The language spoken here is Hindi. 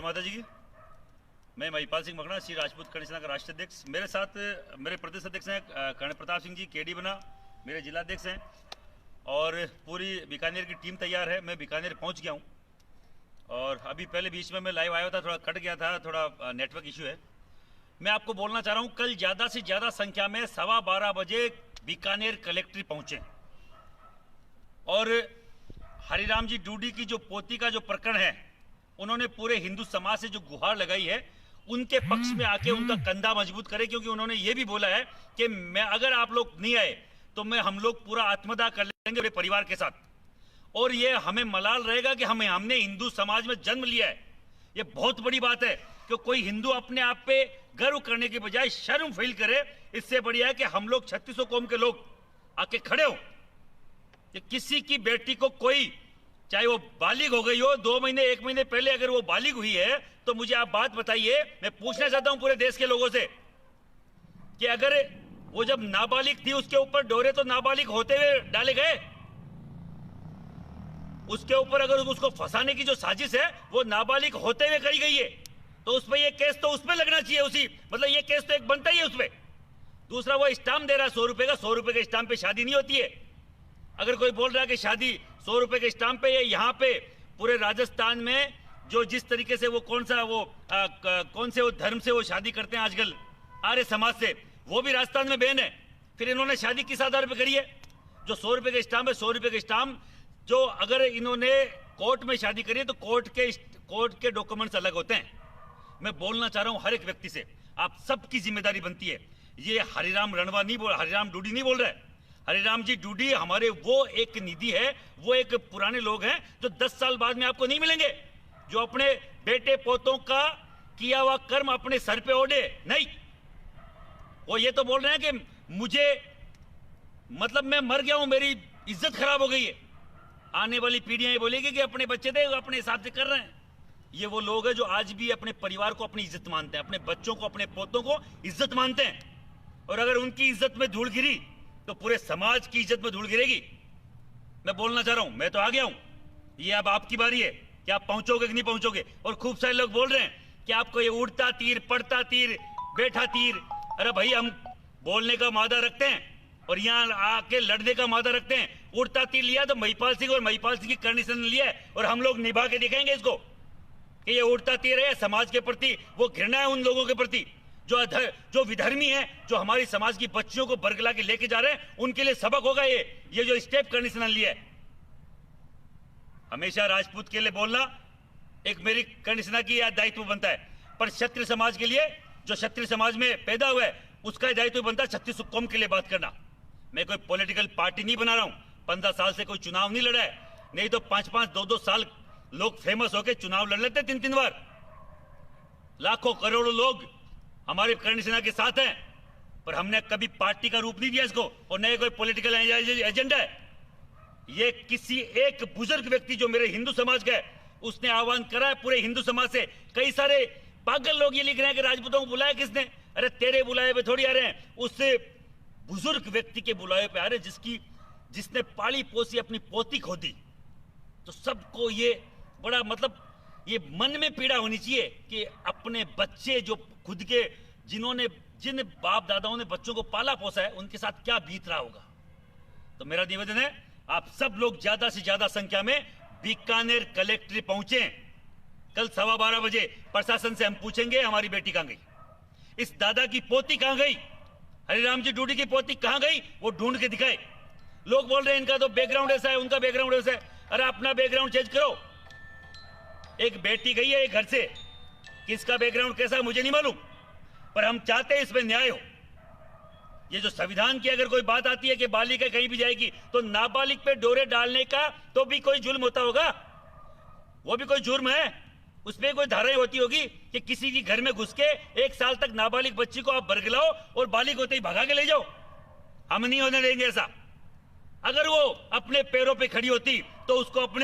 माता जी की। मैं महिपाल सिंह मकड़ा, श्री राजपूत कर्ण सेना का राष्ट्रीय अध्यक्ष। मेरे साथ मेरे प्रदेश अध्यक्ष हैं कर्ण प्रताप सिंह जी केडी बना, मेरे जिलाध्यक्ष हैं, और पूरी बीकानेर की टीम तैयार है। मैं बीकानेर पहुंच गया हूं और अभी पहले बीच में मैं लाइव आया था, थोड़ा कट गया था, थोड़ा नेटवर्क इशू है। मैं आपको बोलना चाह रहा हूं, कल ज़्यादा से ज़्यादा संख्या में 12:15 बजे बीकानेर कलेक्ट्रेट पहुंचे और हरिराम जी डूडी की जो पोती का जो प्रकरण है, उन्होंने पूरे हिंदू समाज से जो गुहार लगाई है, उनके पक्ष में आके उनका कंधा मजबूत करे, क्योंकि उन्होंने ये भी बोला है कि मैं अगर आप लोग नहीं आए तो हम लोग पूरा आत्मदाह कर लेंगे पूरे परिवार के साथ। और ये हमें मलाल रहेगा कि हमने हिंदू समाज में जन्म लिया है। ये बहुत बड़ी बात है कि कोई हिंदू अपने आप पे गर्व करने के बजाय शर्म फील करे। इससे बढ़िया है कि हम लोग 3600 कौम के लोग आके खड़े हो कि किसी की बेटी को कोई, चाहे वो बालिग हो गई हो 2 महीने 1 महीने पहले, अगर वो बालिग हुई है तो मुझे आप बात बताइए। मैं पूछना चाहता हूं पूरे देश के लोगों से कि अगर वो जब नाबालिग थी उसके ऊपर डोरे तो नाबालिग होते हुए डाले गए, उसके ऊपर अगर उसको फंसाने की जो साजिश है वो नाबालिग होते हुए करी गई है, तो उसमें ये केस तो उसमें लगना चाहिए। उसी मतलब ये केस तो एक बनता ही है उसमें। दूसरा, वो स्टाम्प दे रहा है 100 रुपए का, 100 रुपए के स्टाम्प पे शादी नहीं होती है। अगर कोई बोल रहा है कि शादी 100 रुपए के स्टाम्प पे है, यहाँ पे पूरे राजस्थान में जो जिस तरीके से वो कौन से वो धर्म से वो शादी करते हैं आजकल, आर्य समाज से, वो भी राजस्थान में बैन है। फिर इन्होंने शादी किस आधार पे करी है? जो 100 रुपए के स्टाम्प है, 100 रुपए के स्टाम्प जो अगर इन्होंने कोर्ट में शादी करी है तो कोर्ट के डॉक्यूमेंट्स अलग होते हैं। मैं बोलना चाह रहा हूं हर एक व्यक्ति से, आप सबकी जिम्मेदारी बनती है। ये हरिराम डूडी नहीं बोल रहा है। हरिराम जी डूडी हमारे वो एक निधि है, वो एक पुराने लोग हैं जो 10 साल बाद में आपको नहीं मिलेंगे, जो अपने बेटे पोतों का किया हुआ कर्म अपने सर पे ओढ़े नहीं। वो ये तो बोल रहे हैं कि मुझे मतलब मैं मर गया हूं, मेरी इज्जत खराब हो गई है। आने वाली पीढ़ियां ये बोलेगी कि अपने बच्चे थे अपने हिसाब से कर रहे हैं। ये वो लोग हैं जो आज भी अपने परिवार को अपनी इज्जत मानते हैं, अपने बच्चों को, अपने पोतों को इज्जत मानते हैं। और अगर उनकी इज्जत में धूल गिरी तो पूरे समाज की इज्जत में धूल गिरेगी। मैं बोलना चाह रहा हूं, मैं तो आ गया हूं, ये अब आपकी बारी है कि आप पहुंचोगे कि नहीं पहुंचोगे। और खूब सारे लोग बोल रहे हैं कि आपको ये उड़ता तीर, पड़ता तीर, बैठा तीर। अरे भाई, हम बोलने का मादा रखते हैं और यहाँ आके लड़ने का मादा रखते हैं। उड़ता तीर लिया तो महिपाल सिंह और महिपाल सिंह की करनी से लिया है, और हम लोग निभा के दिखाएंगे इसको कि ये उड़ता तीर है। समाज के प्रति वो घृणा है उन लोगों के प्रति जो विधर्मी है, जो हमारी समाज की बच्चियों को बरगला के लेके जा रहे हैं, उनके लिए सबक होगा ये जो स्टेप करनी से लिया है। हमेशा राजपूत के लिए बोलना एक मेरी कर्ण सेना की दायित्व बनता है, पर क्षत्रिय समाज के लिए, जो क्षत्रिय समाज में पैदा हुआ है, उसका दायित्व बनता है 3600 कौम के लिए बात करना। मैं कोई पॉलिटिकल पार्टी नहीं बना रहा हूं, 15 साल से कोई चुनाव नहीं लड़ा है, नहीं तो 5-5, 2-2 साल लोग फेमस होकर चुनाव लड़ लेते 3-3 बार। लाखों करोड़ों लोग हमारे कर्ण सेना के साथ हैं, पर हमने कभी पार्टी का रूप नहीं दिया इसको, और न कोई पॉलिटिकल एजेंडा है। ये किसी एक बुजुर्ग व्यक्ति जो मेरे हिंदू समाज का है, उसने आह्वान करा है पूरे हिंदू समाज से। कई सारे पागल लोग ये लिख रहे हैं कि राजपूतों को बुलाया किसने? अरे तेरे बुलाए पे थोड़ी आ रहे हैं, उससे बुजुर्ग व्यक्ति के बुलाए पे आ रहे हैं, जिसने पाली पोसी अपनी पोती खो दी। तो सबको ये बड़ा मतलब ये मन में पीड़ा होनी चाहिए कि अपने बच्चे जो खुद के जिन बाप दादाओं ने बच्चों को पाला पोसा है, उनके साथ क्या बीत रहा होगा। तो मेरा निवेदन है, आप सब लोग ज्यादा से ज्यादा संख्या में बीकानेर कलेक्ट्रेट पहुंचे। कल 12:15 बजे प्रशासन से हम पूछेंगे हमारी बेटी कहां गई, इस दादा की पोती कहां गई, हरिराम जी डूडी की पोती कहां गई, वो ढूंढ के दिखाए। लोग बोल रहे हैं इनका तो बैकग्राउंड ऐसा है, उनका बैकग्राउंड ऐसा है। अरे अपना बैकग्राउंड चेंज करो। एक बेटी गई है एक घर से, किसका बैकग्राउंड कैसा है मुझे नहीं मालूम, पर हम चाहते हैं इसमें न्याय हो। ये जो संविधान की अगर कोई बात आती है कि बालिका कहीं भी जाएगी, तो नाबालिग पे डोरे डालने का तो भी कोई जुल्म होता होगा, वो भी कोई जुर्म है। उसमें कोई धाराएं होती होगी कि किसी की घर में घुस के 1 साल तक नाबालिग बच्ची को आप बरगलाओ और बालिग होते ही भगा के ले जाओ। हम नहीं होने देंगे ऐसा। अगर वो अपने पैरों पे खड़ी होती तो उसको अपने